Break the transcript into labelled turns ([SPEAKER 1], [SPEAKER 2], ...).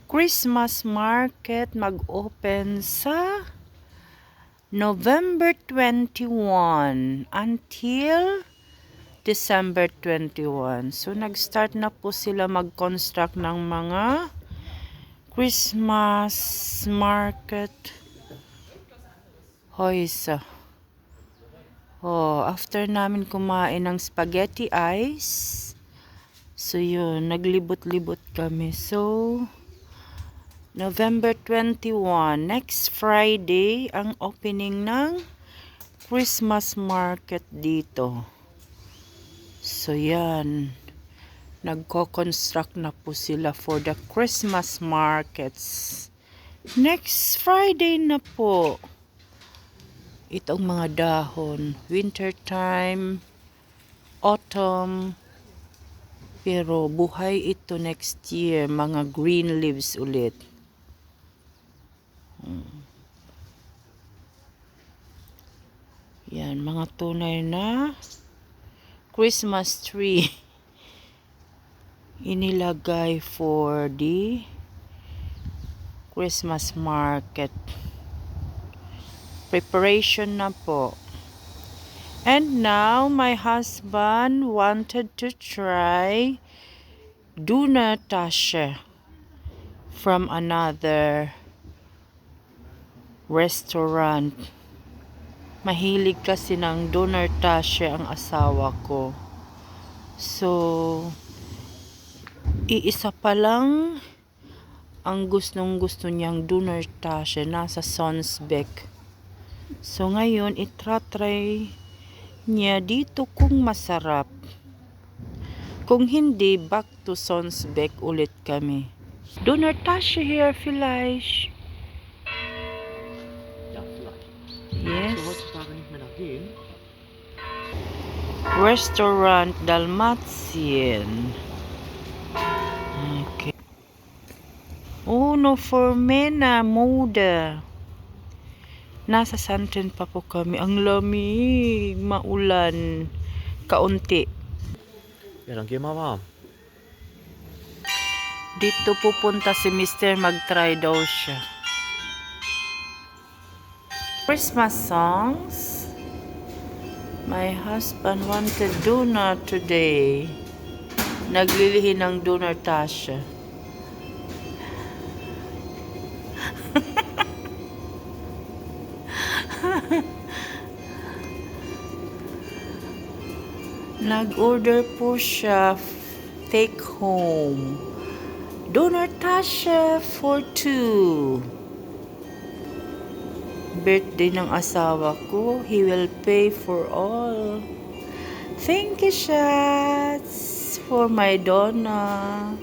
[SPEAKER 1] Christmas market mag-open sa November 21 until December 21. So, nag-start na po sila mag-construct ng mga Christmas market. Hoysa. Oh, after namin kumain ng spaghetti ice, so yun, naglibot-libot kami. So, November 21, next Friday, ang opening ng Christmas market dito. So, yan. Nagko-construct na po sila for the Christmas markets. Next Friday na po. Itong mga dahon. Winter time, autumn. Pero buhay ito next year. Mga green leaves ulit. Yan, mga tunay na Christmas tree. Inilagay for the Christmas market. Preparation na po. And now, my husband wanted to try Doner Tasche from another restaurant. Mahilig kasi ng Doner Tasche ang asawa ko. So, iisa pa lang ang gustong-gusto niyang Doner Tasche nasa Sonsbeck. So, ngayon, itratry niya dito kung masarap. Kung hindi, back to Sonsbeck ulit kami. Doner Tasche here vielleicht.
[SPEAKER 2] Ja, vielleicht.
[SPEAKER 1] Yes.
[SPEAKER 2] So heutzutage nicht mehr nachgehen.
[SPEAKER 1] Restaurant Dalmatien. Okay. Uno for Mena Mode. Nasa Santren pa po kami. Ang lamig, maulan, kaunti.
[SPEAKER 2] Ja, dann geh mal warm.
[SPEAKER 1] Dito pupunta si Mr. mag-try daw siya. Christmas songs. My husband wanted donut today. Naglilihi ng Doner Tasche. Nag-order po siya take home. Doner Tasche for 2. Birthday ng asawa ko. He will pay for all. Thank you, Shats, for my Donna.